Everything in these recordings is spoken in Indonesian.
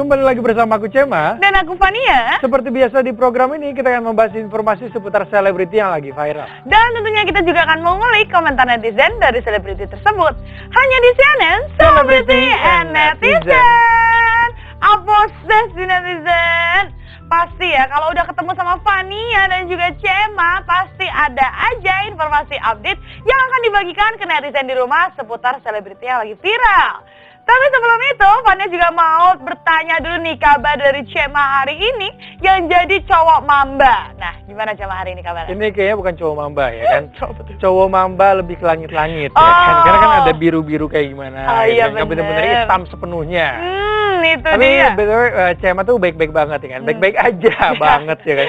Kembali lagi bersama aku Cema. Dan aku Fania. Seperti biasa di program ini kita akan membahas informasi seputar selebriti yang lagi viral. Dan tentunya kita juga akan mengulik komentar netizen dari selebriti tersebut. Hanya di CNN Celebrity and Netizen. Obsesi netizen. Pasti ya kalau udah ketemu sama Fania dan juga Cema, pasti ada aja informasi update yang akan dibagikan ke netizen di rumah seputar selebriti yang lagi viral. Tapi sebelum itu, Fania juga mau bertanya dulu nih kabar dari Cema hari ini yang jadi cowok mamba. Nah, gimana Cema hari ini kabarnya? Ini kayaknya bukan cowok mamba ya kan? Cowok mamba lebih ke langit-langit ya kan? Karena kan ada biru-biru kayak gimana. Oh iya bener. Bener-bener hitam sepenuhnya. Itu tapi dia. Tapi Cema tuh baik-baik banget ya kan? Baik-baik aja banget ya kan?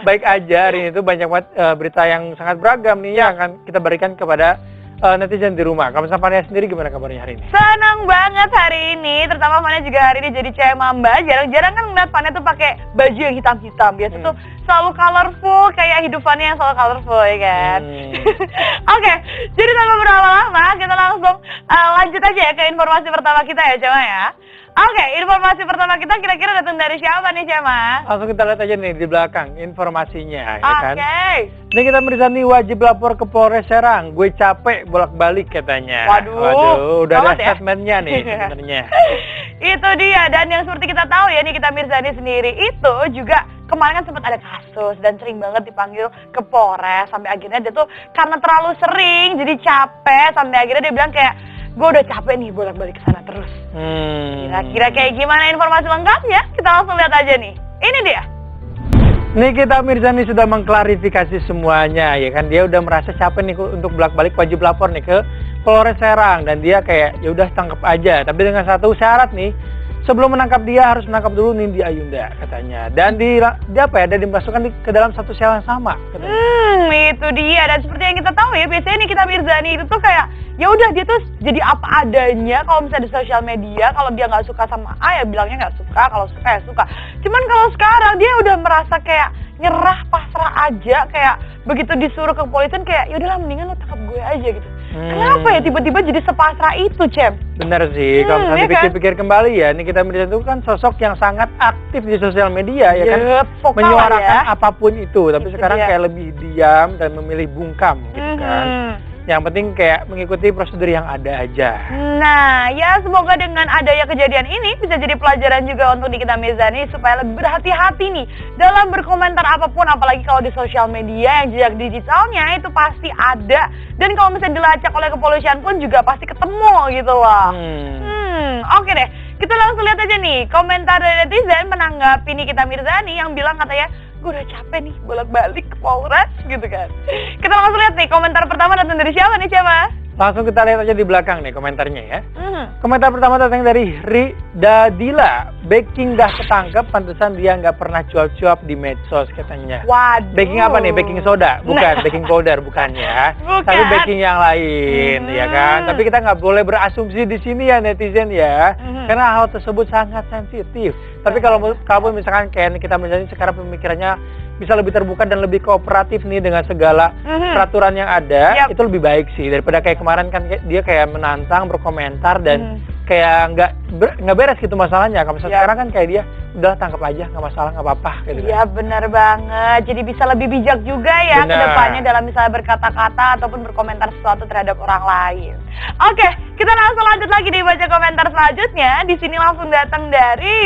Baik aja, hari ini tuh banyak banget berita yang sangat beragam nih yang akan kita berikan kepada netizen di rumah. Kamu sama Fania sendiri gimana kabarnya hari ini? Senang banget hari ini, terutama Fania juga hari ini jadi cewek mamba. Jarang-jarang kan ngeliat Fania tuh pakai baju yang hitam-hitam. Biasa tuh selalu colorful, kayak hidup Fania yang selalu colorful ya kan. Oke, jadi tanpa berlama-lama kita langsung lanjut aja ya ke informasi pertama kita ya Cema ya. Oke, informasi pertama kita kira-kira datang dari siapa nih Cema? Langsung kita lihat aja nih di belakang informasinya ya kan. Oke. Nikita Mirzani wajib lapor ke Polres Serang. Gue capek bolak-balik katanya. Waduh, udah ada ya? statementnya nih sebenarnya. Itu dia, dan yang seperti kita tahu ya Nikita Mirzani sendiri itu juga kemarin kan sempat ada kasus dan sering banget dipanggil ke Polres sampai akhirnya dia tuh karena terlalu sering jadi capek sampai akhirnya dia bilang kayak gue udah capek nih bolak-balik ke sana terus. Kira-kira kayak gimana informasi lengkapnya? Kita langsung lihat aja nih. Ini dia. Nikita Mirzani sudah mengklarifikasi semuanya ya kan. Dia udah merasa capek nih untuk bolak-balik wajib lapor nih ke Polres Serang dan dia kayak ya udah tangkap aja. Tapi dengan satu syarat nih. Sebelum menangkap dia harus menangkap dulu Nindi Ayunda katanya. Dan di apa ya? Dan dimasukkan ke dalam satu sel yang sama katanya. Itu dia, dan seperti yang kita tahu ya biasanya Nikita Mirzani itu tuh kayak ya udah dia tuh jadi apa adanya kalau misalnya di sosial media. Kalau dia nggak suka sama A ya bilangnya nggak suka, kalau suka ya suka. Cuman kalau sekarang dia udah merasa kayak nyerah, pasrah aja, kayak begitu disuruh ke kepolisian kayak ya udahlah mendingan lo tangkap gue aja gitu. Kenapa ya tiba-tiba jadi sepasrah itu, Cem? Bener sih, kalau misalnya dipikir-pikir kembali ya, Nikita Mirzani itu kan sosok yang sangat aktif di sosial media ya kan, menyuarakan apapun itu. Tapi sekarang kayak lebih diam dan memilih bungkam gitu kan. Yang penting kayak mengikuti prosedur yang ada aja. Nah, ya semoga dengan adanya kejadian ini bisa jadi pelajaran juga untuk Nikita Mirzani supaya lebih berhati-hati nih dalam berkomentar apapun, apalagi kalau di sosial media yang jejak digitalnya itu pasti ada. Dan kalau misalnya dilacak oleh kepolisian pun juga pasti ketemu gitu loh. Oke deh, kita langsung lihat aja nih komentar dari netizen menanggapi Nikita Mirzani yang bilang katanya gue udah capek nih bolak-balik ke Polres gitu kan. Kita langsung lihat nih komentar pertama datang dari siapa nih Cema? Langsung kita lihat aja di belakang nih komentarnya ya. Komentar pertama datang dari Rida Dila. Baking dah ketangkep, pantesan dia nggak pernah cuap-cuap di medsos katanya. Waduh. Baking apa nih? Baking soda? Bukan, baking powder bukan ya. Bukan. Tapi baking yang lain ya kan. Tapi kita nggak boleh berasumsi di sini ya netizen ya. Karena hal tersebut sangat sensitif. Tapi kalau kamu misalkan kayak kita misalnya sekarang pemikirannya bisa lebih terbuka dan lebih kooperatif nih dengan segala peraturan yang ada, itu lebih baik sih daripada kayak kemarin kan dia kayak menantang, berkomentar dan kayak nggak beres gitu masalahnya. Kalau misalnya sekarang kan kayak dia udah tangkap aja, nggak masalah, nggak apa-apa gitu. Iya benar banget. Jadi bisa lebih bijak juga ya ke depannya dalam misalnya berkata-kata ataupun berkomentar sesuatu terhadap orang lain. Oke, kita langsung lanjut lagi nih baca komentar selanjutnya. Di sini langsung datang dari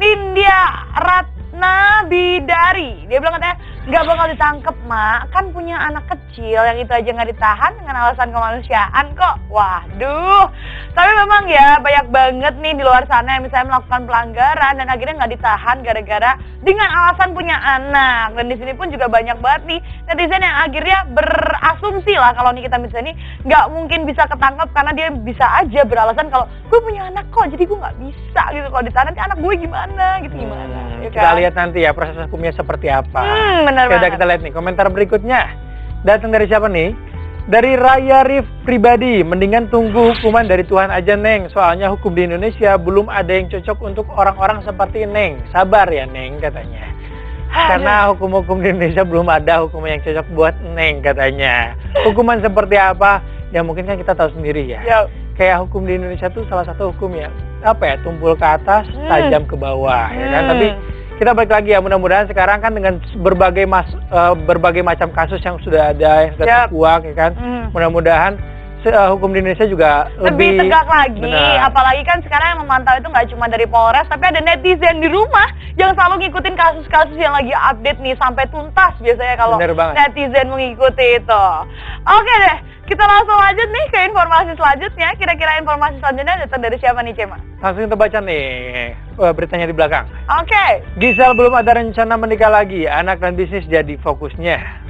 Nindya Ratna Bidari. Dia bilang katanya nggak bakal ditangkep mak, kan punya anak kecil yang itu aja nggak ditahan dengan alasan kemanusiaan kok. Waduh, tapi memang ya banyak banget nih di luar sana yang misalnya melakukan pelanggaran dan akhirnya nggak ditahan gara-gara dengan alasan punya anak. Dan di sini pun juga banyak banget nih netizen yang akhirnya berasumsi lah kalau Nikita Mirzani nggak mungkin bisa ketangkep karena dia bisa aja beralasan kalau gue punya anak kok, jadi gue nggak bisa gitu. Kalau ditahan nanti anak gue gimana gitu gimana. Ya kan? Kita lihat nanti ya proses hukumnya seperti apa. Udah kita lihat nih komentar berikutnya. Datang dari siapa nih? Dari Raya Rif pribadi, mendingan tunggu hukuman dari Tuhan aja Neng. Soalnya hukum di Indonesia belum ada yang cocok untuk orang-orang seperti Neng. Sabar ya Neng katanya. Karena hukum-hukum di Indonesia belum ada hukum yang cocok buat Neng katanya. Hukuman seperti apa? Ya mungkin kan kita tahu sendiri ya. Kayak hukum di Indonesia tuh salah satu hukum ya tumpul ke atas, tajam ke bawah, ya kan? Tapi kita balik lagi ya, mudah-mudahan sekarang kan dengan berbagai macam kasus yang sudah ada, yang sudah terkuak, ya kan? Mudah-mudahan hukum di Indonesia juga lebih tegak lagi. Apalagi kan sekarang yang memantau itu nggak cuma dari Polres, tapi ada netizen di rumah yang selalu ngikutin kasus-kasus yang lagi update nih sampai tuntas biasanya kalau netizen mengikuti itu. Oke deh, kita langsung lanjut nih ke informasi selanjutnya. Kira-kira informasi selanjutnya datang dari siapa nih, Cema? Langsung kita baca nih beritanya di belakang. Oke. Gisel belum ada rencana menikah lagi, anak dan bisnis jadi fokusnya.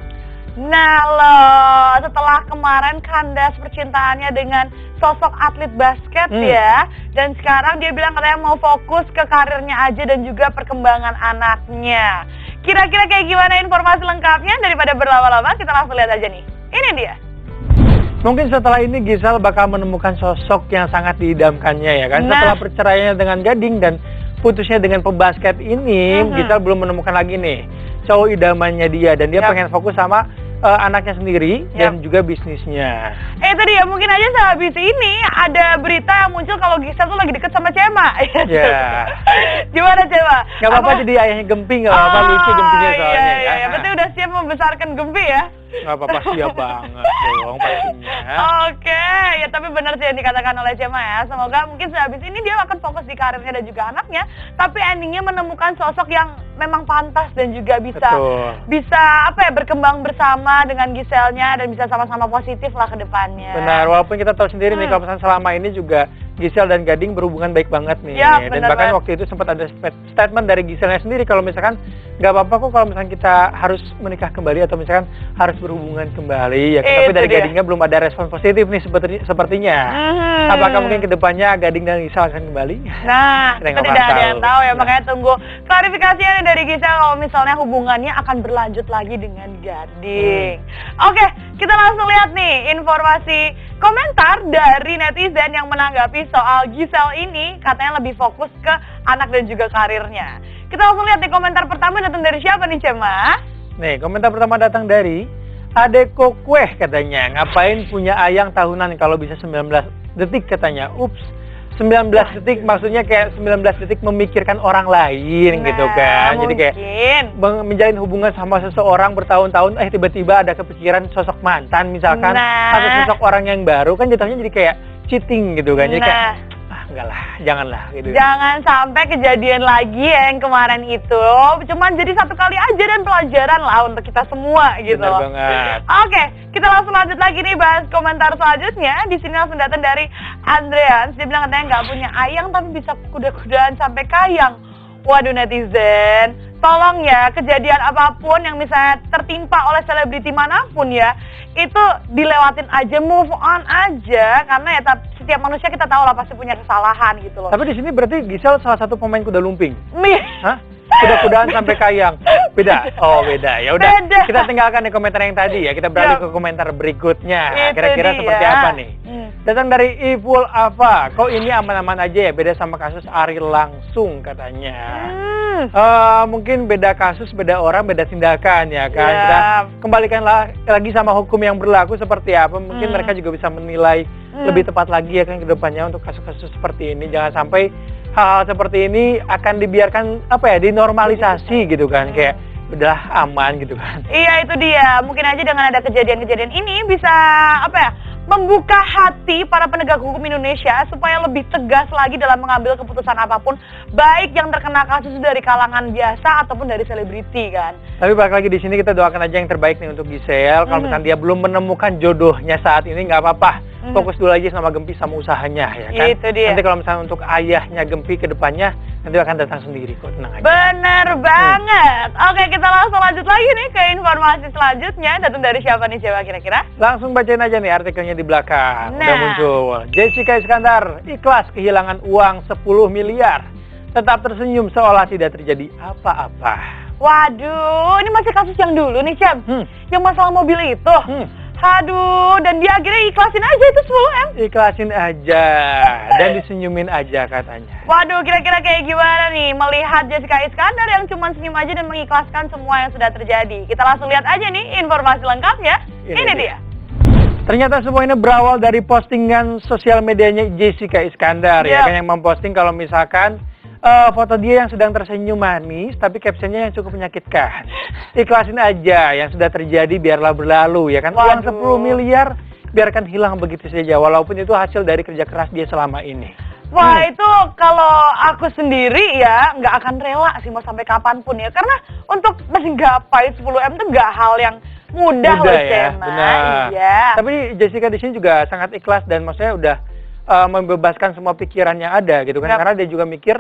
Nah loh, setelah kemarin kandas percintaannya dengan sosok atlet basket ya, dan sekarang dia bilang katanya mau fokus ke karirnya aja dan juga perkembangan anaknya. Kira-kira kayak gimana informasi lengkapnya? Daripada berlama-lama, kita langsung lihat aja nih. Ini dia. Mungkin setelah ini Gisel bakal menemukan sosok yang sangat diidamkannya ya kan. Setelah perceraiannya dengan Gading dan putusnya dengan pebasket ini, Gisel belum menemukan lagi nih cowok idamannya dia, dan dia pengen fokus sama anaknya sendiri dan juga bisnisnya. Itu dia, mungkin aja sehabis ini ada berita yang muncul kalau Gisel tuh lagi deket sama Cema. Ya. Gimana Cema? Gak apa-apa jadi ayahnya Gempi, gak apa-apa, lucu Gempinya soalnya. Iya, berarti udah siap membesarkan Gempi ya? Gak apa-apa, siap banget dong pastinya. Oke, ya tapi benar sih yang dikatakan oleh Cema ya. Semoga mungkin sehabis ini dia akan fokus di karirnya dan juga anaknya, tapi endingnya menemukan sosok yang memang pantas dan juga bisa berkembang bersama dengan Giselnya dan bisa sama-sama positif lah ke depannya. Benar, walaupun kita tahu sendiri nih kalau misalnya selama ini juga Gisel dan Gading berhubungan baik banget nih. Dan bahkan waktu itu sempat ada statement dari Giselnya sendiri kalau misalkan nggak apa-apa kok kalau misalkan kita harus menikah kembali atau misalkan harus berhubungan kembali ya. Tapi dari Gadingnya belum ada respon positif nih sepertinya. Apakah mungkin kedepannya Gading dan Gisel akan kembali? Nah, kita tidak ada yang tahu ya, makanya tunggu klarifikasinya dari Gisel kalau misalnya hubungannya akan berlanjut lagi dengan Gading. Oke, kita langsung lihat nih informasi komentar dari netizen yang menanggapi soal Gisel ini, katanya lebih fokus ke anak dan juga karirnya. Kita langsung lihat nih komentar pertama datang dari siapa nih, Cema? Nih, komentar pertama datang dari Adeko Kueh katanya, ngapain punya ayang tahunan kalau bisa 19 detik katanya. Ups, 19 detik maksudnya kayak 19 detik memikirkan orang lain gitu kan. Jadi kayak menjalin hubungan sama seseorang bertahun-tahun, tiba-tiba ada kepikiran sosok mantan misalkan, atau sosok orang yang baru, kan jatuhnya jadi kayak cheating gitu kan. Jadi kayak enggak lah, janganlah gitu. Jangan sampai kejadian lagi ya yang kemarin itu. Cuman jadi satu kali aja dan pelajaran lah untuk kita semua gitu. Benar banget. Oke, kita langsung lanjut lagi nih bahas komentar selanjutnya. Di sini langsung datang dari Andreans. Dia bilang katanya nggak punya ayang tapi bisa kuda-kudaan sampai kayang. Waduh netizen, tolong ya kejadian apapun yang misalnya tertimpa oleh selebriti manapun ya, itu dilewatin aja, move on aja, karena ya setiap manusia kita tahu lah pasti punya kesalahan gitu loh. Tapi di sini berarti Gisel salah satu pemain kuda lumping. Hah? Kuda-kudaan sampai kayang. Beda. Oh, beda. Ya udah. Kita tinggalkan di komentar yang tadi ya. Kita beralih ke komentar berikutnya. Kira-kira seperti apa nih? Datang dari Ipul Ava. Kok ini aman-aman aja ya? Beda sama kasus Ariel Langsung katanya. Mungkin beda kasus, beda orang, beda tindakan ya kan. Kita kembalikan lagi sama hukum yang berlaku seperti apa. Mungkin mereka juga bisa menilai lebih tepat lagi ya kan ke depannya untuk kasus-kasus seperti ini. Jangan sampai hal-hal seperti ini akan dibiarkan dinormalisasi gitu kan, kayak udah aman gitu kan. Iya itu dia, mungkin aja dengan ada kejadian-kejadian ini bisa membuka hati para penegak hukum Indonesia supaya lebih tegas lagi dalam mengambil keputusan apapun, baik yang terkena kasus dari kalangan biasa ataupun dari selebriti kan. Tapi balik lagi di sini kita doakan aja yang terbaik nih untuk Gisel. Kalau misalnya dia belum menemukan jodohnya saat ini nggak apa-apa. Fokus dulu aja sama Gempi sama usahanya ya kan. Itu dia. Nanti kalau misalnya untuk ayahnya Gempi ke depannya nanti akan datang sendiri kok, tenang aja. Bener banget. Oke, kita langsung lanjut lagi nih ke informasi selanjutnya. Datang dari siapa nih coba kira-kira? Langsung bacain aja nih artikelnya di belakang. Udah muncul. Jessica Iskandar ikhlas kehilangan uang 10 miliar. Tetap tersenyum seolah tidak terjadi apa-apa. Waduh, ini masih kasus yang dulu nih, Cem. Yang masalah mobil itu. Aduh, dan dia akhirnya ikhlasin aja itu 10M. Ikhlasin aja dan disenyumin aja katanya. Waduh, kira-kira kayak gimana nih melihat Jessica Iskandar yang cuma senyum aja dan mengikhlaskan semua yang sudah terjadi. Kita langsung lihat aja nih informasi lengkapnya. Ini dia. Ternyata semua ini berawal dari postingan sosial medianya Jessica Iskandar ya kan, yang memposting kalau misalkan foto dia yang sedang tersenyum manis tapi captionnya yang cukup menyakitkan. Ikhlasin aja yang sudah terjadi, biarlah berlalu ya kan. Uang 10 miliar biarkan hilang begitu saja walaupun itu hasil dari kerja keras dia selama ini. Wah itu kalau aku sendiri ya nggak akan rela sih mau sampai kapanpun ya, karena untuk menggapai 10M itu nggak hal yang mudah loh ya, Cema. benar. Iya. Tapi Jessica di sini juga sangat ikhlas dan maksudnya udah membebaskan semua pikiran yang ada gitu kan, karena dia juga mikir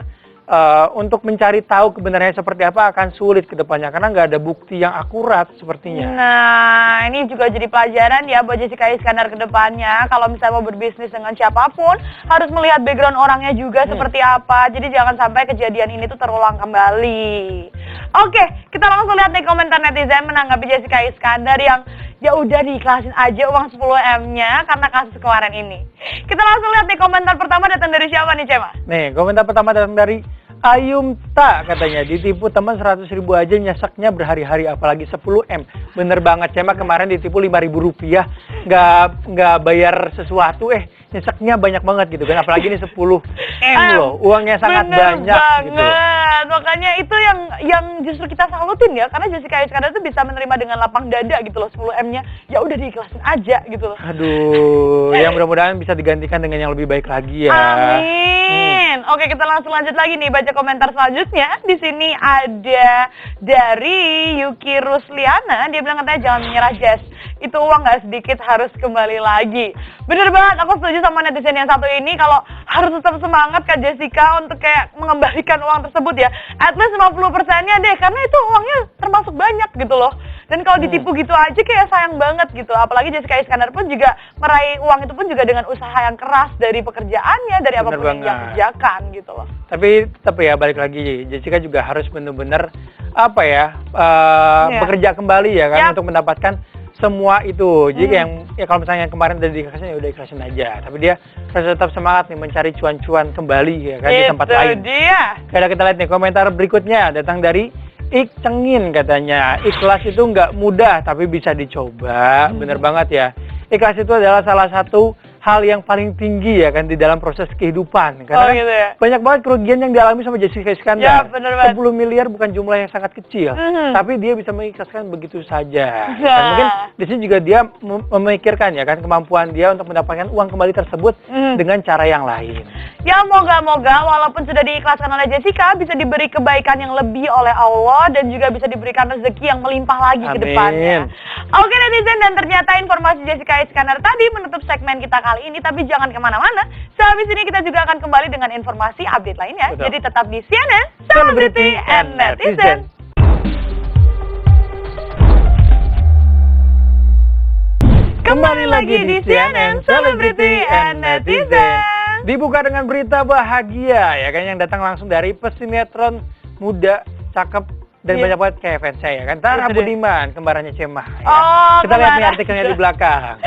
untuk mencari tahu kebenarannya seperti apa akan sulit ke depannya karena nggak ada bukti yang akurat sepertinya. Nah, ini juga jadi pelajaran ya buat Jessica Iskandar ke depannya. Kalau misalnya mau berbisnis dengan siapapun, harus melihat background orangnya juga seperti apa. Jadi jangan sampai kejadian ini tuh terulang kembali. Oke, kita langsung lihat nih komentar netizen menanggapi Jessica Iskandar yang ya udah diikhlasin aja uang 10M-nya karena kasus kemarin ini. Kita langsung lihat nih komentar pertama datang dari siapa nih, Cema? Nih, komentar pertama datang dari Ayumta, katanya ditipu teman 100.000 aja nyeseknya berhari-hari apalagi 10M. Bener banget, Cema kemarin ditipu 5.000 rupiah nggak bayar sesuatu nyeseknya banyak banget gitu kan, apalagi ini 10M loh, uangnya sangat banyak gitu. Makanya itu yang justru kita salutin ya, karena Jessica Iskandar itu bisa menerima dengan lapang dada gitu loh 10M-nya. Ya udah diikhlasin aja gitu loh. Aduh, yang mudah-mudahan bisa digantikan dengan yang lebih baik lagi ya. Amin. Oke, kita langsung lanjut lagi nih baca komentar selanjutnya. Di sini ada dari Yuki Rusliana, dia bilang katanya jangan menyerah Jess. Itu uang nggak sedikit harus kembali lagi. Bener banget, aku setuju sama netizen yang satu ini kalau harus tetap semangat Kak Jessica untuk kayak mengembalikan uang tersebut ya. At least 50%-nya deh, karena itu uangnya termasuk banyak gitu loh. Dan kalau ditipu gitu aja kayak sayang banget gitu. Apalagi Jessica Iskandar pun juga meraih uang itu pun juga dengan usaha yang keras dari pekerjaannya, dari apapun yang dia kerjakan gitu loh. Tapi tetap ya balik lagi, Jessica juga harus benar-benar bekerja kembali ya kan untuk mendapatkan semua itu. Jadi yang kalau misalnya yang kemarin udah diikhlasin ya udah ikhlasin aja. Tapi dia harus tetap semangat nih mencari cuan-cuan kembali ya kan di tempat lain. Itu dia. Kita lihat nih komentar berikutnya datang dari Ik Cengin, katanya ikhlas itu nggak mudah tapi bisa dicoba. Bener banget ya. Ikhlas itu adalah salah satu hal yang paling tinggi ya kan di dalam proses kehidupan. Karena gitu ya? banyak banget kerugian yang dialami sama Jessica Iskandar. Ya, bener banget. 10 miliar bukan jumlah yang sangat kecil, tapi dia bisa mengikhlaskan begitu saja. Dan mungkin di sini juga dia memikirkan ya kan kemampuan dia untuk mendapatkan uang kembali tersebut dengan cara yang lain. Ya moga-moga walaupun sudah diikhlaskan oleh Jessica bisa diberi kebaikan yang lebih oleh Allah dan juga bisa diberikan rezeki yang melimpah lagi ke depannya. Oke netizen, dan ternyata informasi Jessica Iskandar tadi menutup segmen kita kali ini, tapi jangan kemana-mana. Sehabis ini kita juga akan kembali dengan informasi update lainnya. Betul. Jadi tetap di CNN Celebrity and Netizen. Kembali lagi di CNN Celebrity and Netizen. Dibuka dengan berita bahagia ya kan yang datang langsung dari pesinetron muda, cakep dan banyak banget kayak fans saya kan. Tara Budiman, kembarannya Cema ya. Kita lihat nih artikelnya di belakang.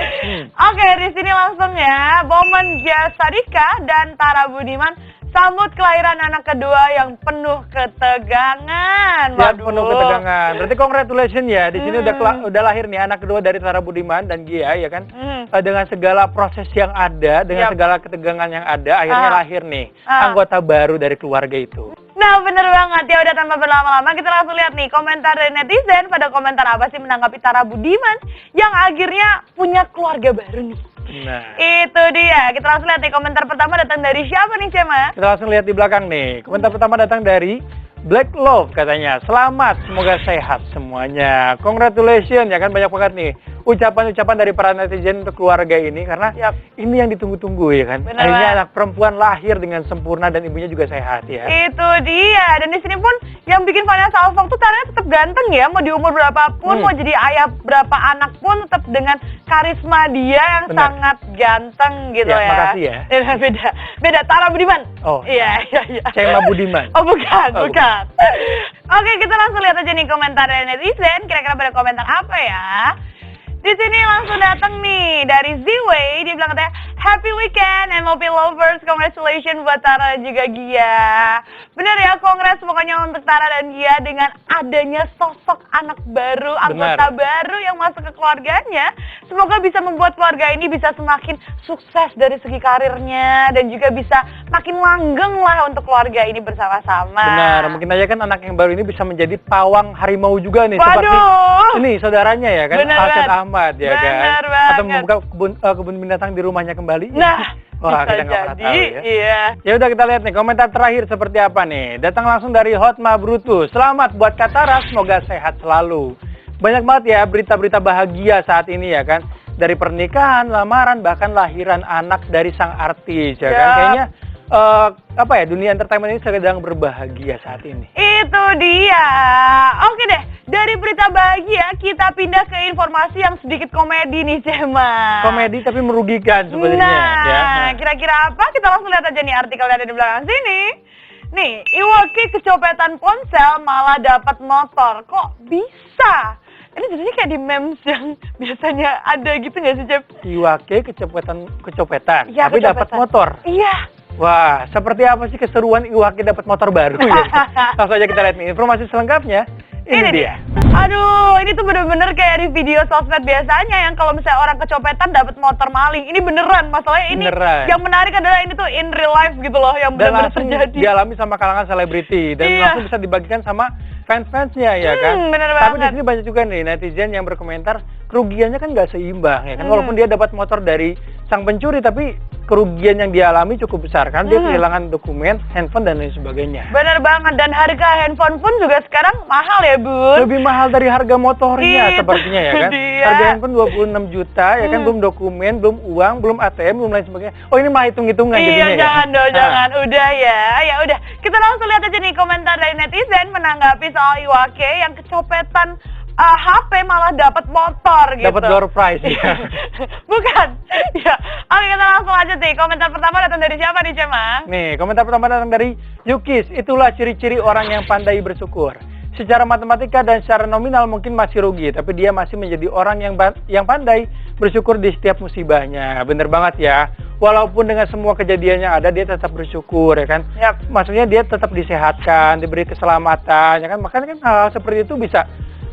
Oke, di sini langsung ya. Momen Sadika dan Tara Budiman sambut kelahiran anak kedua yang penuh ketegangan. Ya, penuh ketegangan. Berarti congratulations ya. Di sini udah lahir nih anak kedua dari Tara Budiman dan Gia ya kan. Dengan segala proses yang ada, dengan segala ketegangan yang ada, akhirnya lahir nih anggota baru dari keluarga itu. Nah bener banget ya, udah tanpa berlama-lama kita langsung lihat nih komentar dari netizen. Pada komentar apa sih menanggapi Tara Budiman yang akhirnya punya keluarga baru nih. Nah, itu dia. Kita langsung lihat nih komentar pertama datang dari siapa nih Cema? Kita langsung lihat di belakang nih. Komentar pertama datang dari Black Love, katanya selamat, semoga sehat semuanya. Congratulations ya kan, banyak banget nih ucapan-ucapan dari para netizen untuk keluarga ini karena ini yang ditunggu-tunggu ya kan. Akhirnya anak perempuan lahir dengan sempurna dan ibunya juga sehat ya. Itu dia. Dan di sini pun yang bikin Vanessa Alfong tuh ternyata tetap ganteng ya, mau di umur berapapun, mau jadi ayah berapa anak pun tetap dengan karisma dia yang sangat ganteng gitu ya. Makasih ya. Beda Tara Budiman. Oh. Iya. Cema Budiman. Oh bukan. Oke, kita langsung lihat aja nih komentar dari netizen. Kira-kira pada komentar apa ya? Di sini langsung datang nih dari Ziwei, dia bilang katanya, Happy weekend MOP lovers, congratulations buat Tara dan juga Gia. Bener ya, kongres pokoknya untuk Tara dan Gia dengan adanya sosok anak baru, anggota baru yang masuk ke keluarganya. Semoga bisa membuat keluarga ini bisa semakin sukses dari segi karirnya dan juga bisa makin langgeng lah untuk keluarga ini bersama-sama. Benar, mungkin aja kan anak yang baru ini bisa menjadi pawang harimau juga nih. Waduh. Seperti ini saudaranya ya kan, Alset Ahmad ya kan. Benar banget. Atau membuka kebun binatang di rumahnya kembali. Nah, wah, bisa kita nggak pernah tahu ya. Iya. Ya udah, kita lihat nih komentar terakhir seperti apa nih. Datang langsung dari Hotma Brutus. Selamat buat Kak Tara, semoga sehat selalu. Banyak banget ya berita-berita bahagia saat ini ya kan. Dari pernikahan, lamaran, bahkan lahiran anak dari sang artis ya kan. Kayaknya dunia entertainment ini sedang berbahagia saat ini. Itu dia. Oke deh, dari berita bahagia kita pindah ke informasi yang sedikit komedi nih, Cema. Komedi tapi merugikan sebenarnya. Nah, kira-kira apa? Kita langsung lihat aja nih artikel yang ada di belakang sini. Nih, Iwaki kecopetan ponsel malah dapat motor. Kok bisa? Ini jadinya kayak di memes yang biasanya ada gitu nggak sih, Cep? Iwaki kecopetan, ya, tapi dapat motor. Iya. Wah, seperti apa sih keseruan Iwaki dapat motor baru ya? Langsung aja kita lihat nih informasi selengkapnya. Ini dia. Aduh, ini tuh bener-bener kayak di video sosmed biasanya yang kalau misalnya orang kecopetan dapat motor maling. Ini beneran, masalahnya ini yang menarik adalah ini tuh in real life gitu loh, yang benar-benar terjadi. Dialami sama kalangan selebriti dan langsung bisa dibagikan sama fans-fansnya ya kan. Bener Tapi banget. di sini banyak juga nih netizen yang berkomentar kerugiannya kan nggak seimbang ya kan. Walaupun dia dapat motor dari sang pencuri, tapi kerugian yang dia alami cukup besar kan. Dia kehilangan dokumen, handphone dan lain sebagainya. Bener banget, dan harga handphone pun juga sekarang mahal ya, Bun. Lebih mahal dari harga motornya sepertinya ya kan. Dia. Harga handphone 26 juta ya kan, belum dokumen, belum uang, belum ATM, belum lain sebagainya. Oh, ini mah hitung-hitungan jadinya ya. Jangan dong, jangan. Udah ya. Ya udah, kita langsung lihat aja nih komentar dari netizen menanggapi soal Iwaki yang kecopetan HP malah dapat motor gitu. Dapat door prize ya. Bukan. Ya. Oke, kita langsung aja nih. Komentar pertama datang dari siapa nih, Cemang? Nih, komentar pertama datang dari Yukis. Itulah ciri-ciri orang yang pandai bersyukur. Secara matematika dan secara nominal mungkin masih rugi, tapi dia masih menjadi orang yang pandai bersyukur di setiap musibahnya. Bener banget ya. Walaupun dengan semua kejadiannya ada, dia tetap bersyukur ya kan. Yap. Maksudnya dia tetap disehatkan, diberi keselamatan ya kan. Makanya kan hal seperti itu bisa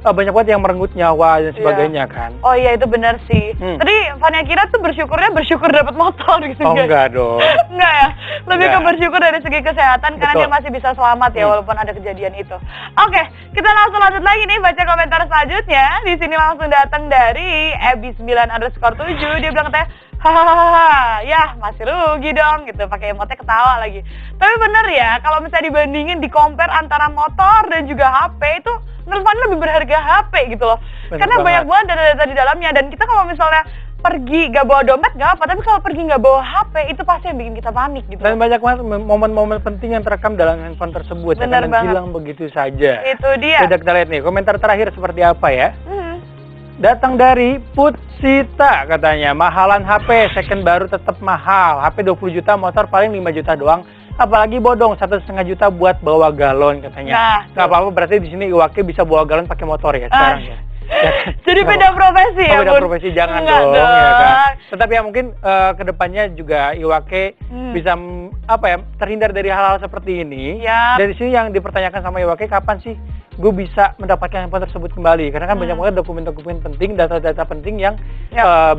banyak banget yang merenggut nyawa dan sebagainya kan. Oh iya, itu benar sih. Tadi Fania kira tuh bersyukur dapat motor gitu. Oh enggak dong. Enggak ya. Lebih ke bersyukur dari segi kesehatan karena dia masih bisa selamat ya walaupun ada kejadian itu. Oke, kita langsung lanjut lagi nih baca komentar selanjutnya. Di sini langsung datang dari Ebi9_7. Dia bilang katanya, hahaha, ya masih rugi dong gitu, pakai emotnya ketawa lagi. Tapi bener ya, kalau misalnya dibandingin di compare antara motor dan juga HP itu menurut Fani lebih berharga HP gitu loh. Karena banyak banget data-data di dalamnya, dan kita kalau misalnya pergi gak bawa dompet gak apa, tapi kalau pergi gak bawa HP itu pasti yang bikin kita panik gitu. Dan banyak banget momen-momen penting yang terekam dalam handphone tersebut. Bener banget. Hilang begitu saja. Itu dia. Sudah kita lihat nih komentar terakhir seperti apa ya. Datang dari Putsita katanya, mahalan HP, second baru tetap mahal. HP 20 juta, motor paling 5 juta doang. Apalagi bodong 1,5 juta buat bawa galon katanya. Nah, nggak apa-apa, berarti di sini Iwaki bisa bawa galon pakai motor ya sekarang ya. Jadi beda profesi ya, beda profesi, jangan dong. Ya kan. Tetapi ya mungkin kedepannya juga Iwaki bisa terhindar dari hal-hal seperti ini. Dari sini yang dipertanyakan sama Iwaki, kapan sih gue bisa mendapatkan handphone tersebut kembali? Karena kan banyak banget dokumen-dokumen penting, data-data penting yang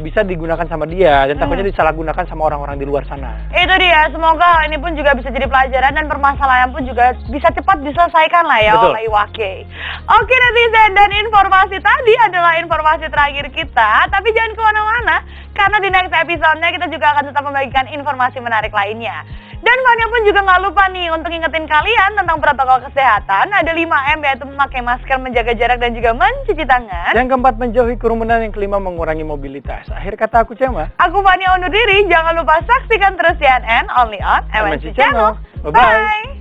bisa digunakan sama dia dan takutnya disalahgunakan sama orang-orang di luar sana. Itu dia, semoga ini pun juga bisa jadi pelajaran dan permasalahan pun juga bisa cepat diselesaikan lah ya oleh Iwaki. Oke netizen, dan informasi tadi adalah informasi terakhir kita, tapi jangan kemana-mana karena di next episode-nya kita juga akan tetap membagikan informasi menarik lainnya. Dan Fania pun juga nggak lupa nih untuk ngingetin kalian tentang protokol kesehatan. Ada 5M, yaitu memakai masker, menjaga jarak, dan juga mencuci tangan. Yang keempat, menjauhi kerumunan. Yang kelima, mengurangi mobilitas. Akhir kata aku, Cema. Aku Fania undur diri. Jangan lupa saksikan terus CNN Only on MNC Channel. Bye-bye.